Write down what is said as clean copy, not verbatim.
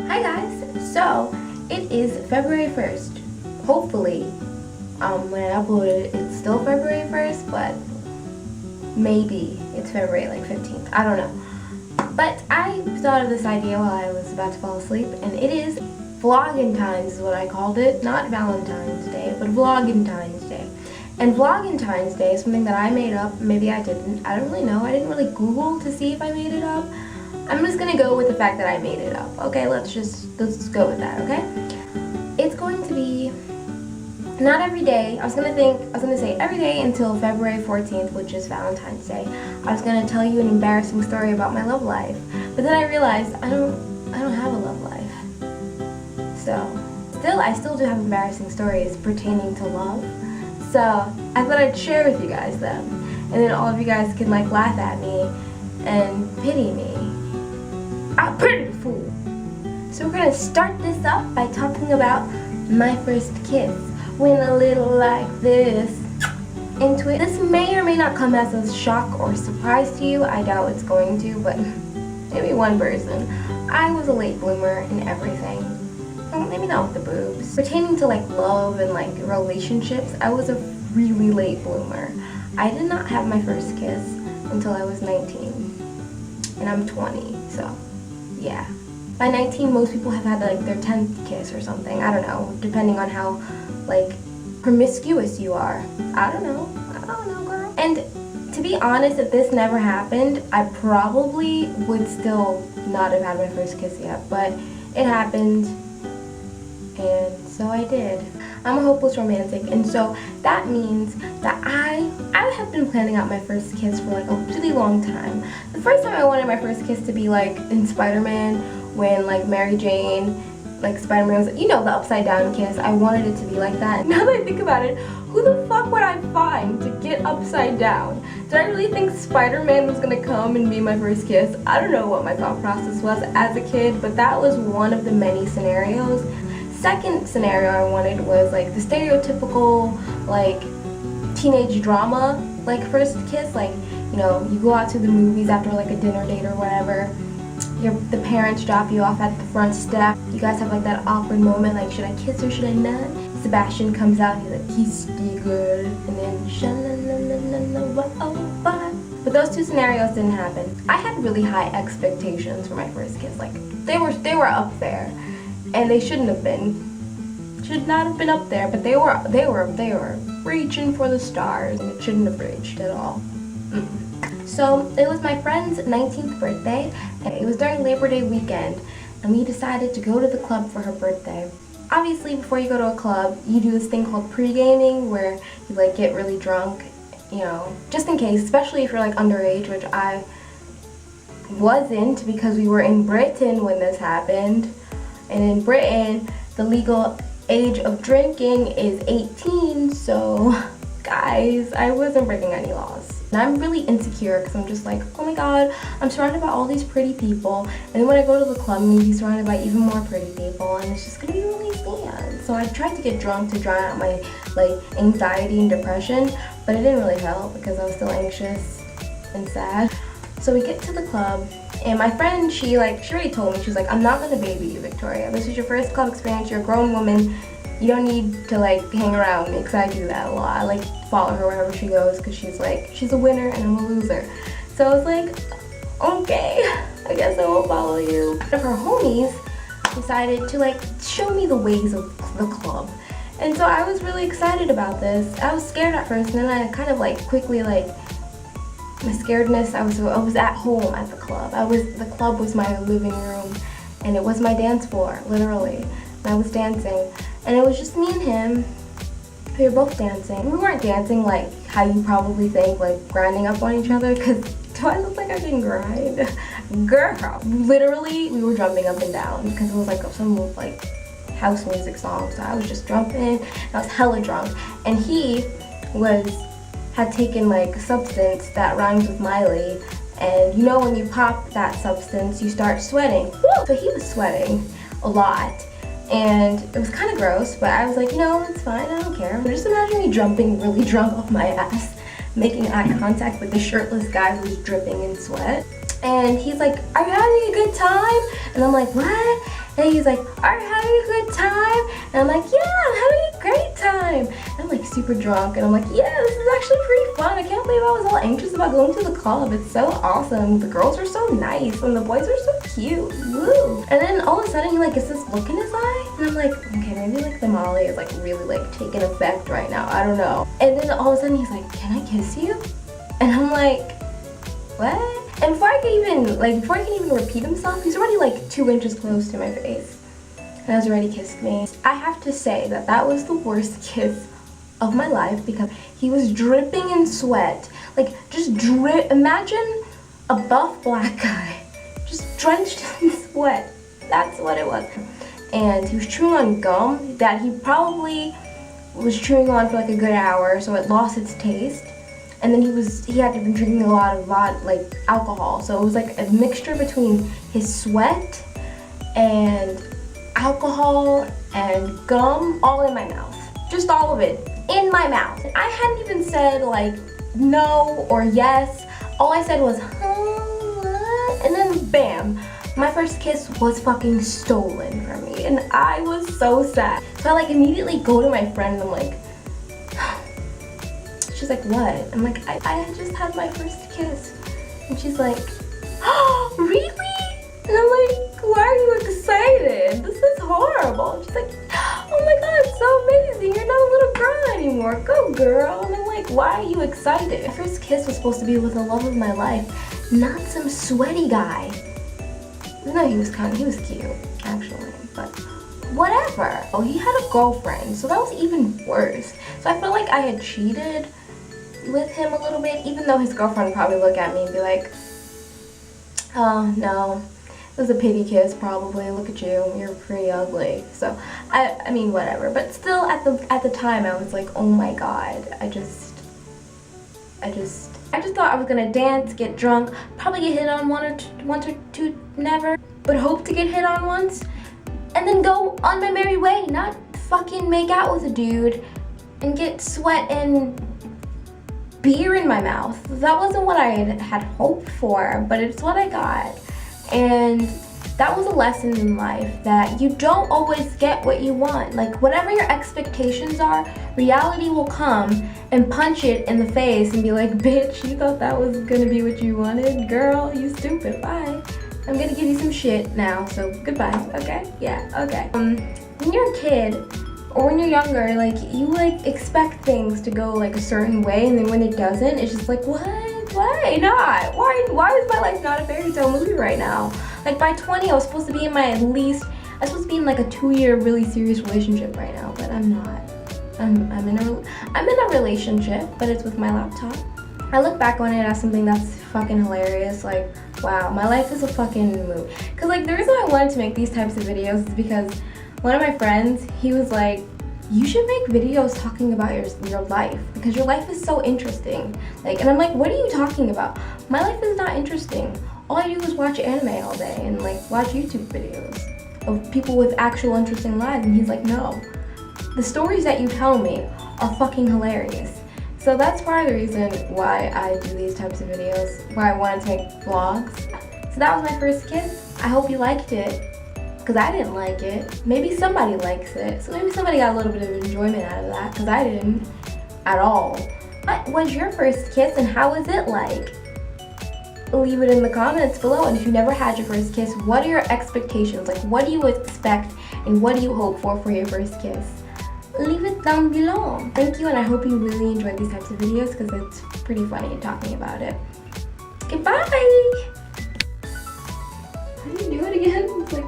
Hi guys! So, it is February 1st. Hopefully, when I upload it, it's still February 1st, but maybe it's February like 15th. I don't know. But I thought of this idea while I was about to fall asleep, and it is Vlogentines is what I called it. Not Valentine's Day, but Vlogentines Day. And Vlogentines Day is something that I made up. Maybe I didn't. I don't really know. I didn't really Google to see if I made it up. I'm just gonna go with the fact that I made it up. Okay, let's just go with that, okay? It's going to be not every day. I was gonna say every day until February 14th, which is Valentine's Day. I was gonna tell you an embarrassing story about my love life. But then I realized I don't have a love life. So I still do have embarrassing stories pertaining to love. So I thought I'd share with you guys them. And then all of you guys can like laugh at me and pity me. I'm pretty fool. So we're gonna start this up by talking about my first kiss. Went a little like this into it. This may or may not come as a shock or surprise to you. I doubt it's going to, but maybe one person. I was a late bloomer in everything. Well, maybe not with the boobs. Pertaining to like love and like relationships, I was a really late bloomer. I did not have my first kiss until I was 19. And I'm 20, so yeah. By 19, most people have had like their 10th kiss or something. I don't know, depending on how like promiscuous you are. I don't know, girl. And to be honest, if this never happened, I probably would still not have had my first kiss yet. But it happened, and so I did. I'm a hopeless romantic, and so that means that I have been planning out my first kiss for like a really long time. The first time I wanted my first kiss to be like in Spider-Man, when like Mary Jane, like Spider-Man was, you know, the upside down kiss. I wanted it to be like that. Now that I think about it, who the fuck would I find to get upside down? Did I really think Spider-Man was gonna come and be my first kiss? I don't know what my thought process was as a kid, but that was one of the many scenarios. Second scenario I wanted was like the stereotypical like teenage drama like first kiss, like, you know, you go out to the movies after like a dinner date or whatever. The parents drop you off at the front step. You guys have like that awkward moment, like, should I kiss or should I not? Sebastian comes out, he's like, he's good, and then but those two scenarios didn't happen. I had really high expectations for my first kiss. Like they were up there, and they should not have been up there, but they were reaching for the stars, and it shouldn't have reached at all. So it was my friend's 19th birthday, and it was during Labor Day weekend, and we decided to go to the club for her birthday. Obviously, before you go to a club, you do this thing called pre-gaming, where you like get really drunk, you know, just in case, especially if you're like underage, which I wasn't because we were in Britain when this happened. And in Britain, the legal age of drinking is 18, so guys, I wasn't breaking any laws. And I'm really insecure because I'm just like, oh my god, I'm surrounded by all these pretty people, and then when I go to the club, I'm gonna be surrounded by even more pretty people, and it's just gonna be really sad. So I tried to get drunk to drown out my like anxiety and depression, but it didn't really help because I was still anxious and sad. So we get to the club, and my friend, she already told me, she was like, I'm not gonna baby you, Victoria. This is your first club experience, you're a grown woman. You don't need to like hang around me, because I do that a lot. I like follow her wherever she goes because she's a winner and I'm a loser. So I was like, okay, I guess I will follow you. One of her homies decided to like show me the ways of the club. And so I was really excited about this. I was scared at first, and then I kind of like quickly like my scaredness, I was at home at the club. The club was my living room, and it was my dance floor, literally. And I was dancing, and it was just me and him. We were both dancing. We weren't dancing like how you probably think, like grinding up on each other, because do I look like I can grind? Girl, literally, we were jumping up and down because it was like some like house music song. So I was just jumping, and I was hella drunk, and he had taken like a substance that rhymes with Miley, and you know when you pop that substance, you start sweating. Woo! So he was sweating a lot, and it was kind of gross, but I was like, you know, it's fine, I don't care. But just imagine me jumping really drunk off my ass, making eye contact with the shirtless guy who's dripping in sweat. And he's like, are you having a good time? And I'm like, what? And he's like, are you having a good time? And I'm like, yeah, I'm having a great time. And I'm like super drunk, and I'm like, yeah, this is actually pretty fun. I can't believe I was all anxious about going to the club. It's so awesome. The girls are so nice, and the boys are so cute. Woo. And then all of a sudden he like gets this look in his eye, and I'm like, okay, maybe like the Molly is like really like taking effect right now. I don't know. And then all of a sudden he's like, can I kiss you? And I'm like, what? And before he can even repeat himself, he's already like 2 inches close to my face and has already kissed me. I have to say that that was the worst kiss of my life because he was dripping in sweat. Like, just imagine a buff black guy just drenched in sweat. That's what it was. And he was chewing on gum that he probably was chewing on for like a good hour, so it lost its taste. And then he had been drinking a lot of alcohol, so it was like a mixture between his sweat and alcohol and gum all in my mouth. Just all of it in my mouth. And I hadn't even said like no or yes. All I said was huh, and then bam, my first kiss was fucking stolen from me, and I was so sad. So I like immediately go to my friend and I'm like, she's like, what? I'm like, I just had my first kiss. And she's like, oh, really? And I'm like, why are you excited? This is horrible. And she's like, oh my god, it's so amazing. You're not a little girl anymore. Go girl. And I'm like, why are you excited? My first kiss was supposed to be with the love of my life, not some sweaty guy. No, he was cute, actually, but whatever. Oh, he had a girlfriend, so that was even worse. So I felt like I had cheated with him a little bit, even though his girlfriend would probably look at me and be like, oh no, it was a pity kiss probably, look at you, you're pretty ugly. So I mean whatever, but still at the time I was like, oh my god, I just thought I was gonna dance, get drunk, probably get hit on once or two, never, but hope to get hit on once, and then go on my merry way, not fucking make out with a dude and get sweat and beer in my mouth. That wasn't what I had hoped for, but it's what I got. And that was a lesson in life that you don't always get what you want. Like, whatever your expectations are, reality will come and punch it in the face and be like, bitch, you thought that was gonna be what you wanted? Girl, you stupid, bye. I'm gonna give you some shit now, so goodbye, okay? Yeah, okay. When you're a kid, or when you're younger, like, you like expect things to go like a certain way, and then when it doesn't, it's just like, what? Why not? Why is my life not a fairy tale movie right now? Like, by 20, I was supposed to be in I was supposed to be in like a 2-year really serious relationship right now, but I'm not. I'm in a relationship, but it's with my laptop. I look back on it as something that's fucking hilarious. Like, wow, my life is a fucking movie. Cause like the reason I wanted to make these types of videos is because one of my friends, he was like, you should make videos talking about your life because your life is so interesting. Like, and I'm like, what are you talking about? My life is not interesting. All I do is watch anime all day and like watch YouTube videos of people with actual interesting lives. And he's like, no, the stories that you tell me are fucking hilarious. So that's part of the reason why I do these types of videos, why I wanted to make vlogs. So that was my first kiss. I hope you liked it. Because I didn't like it. Maybe somebody likes it. So maybe somebody got a little bit of enjoyment out of that, because I didn't at all. What was your first kiss and how was it like? Leave it in the comments below. And if you never had your first kiss, what are your expectations? Like, what do you expect and what do you hope for your first kiss? Leave it down below. Thank you, and I hope you really enjoyed these types of videos because it's pretty funny talking about it. Goodbye! How do you do it again? It's like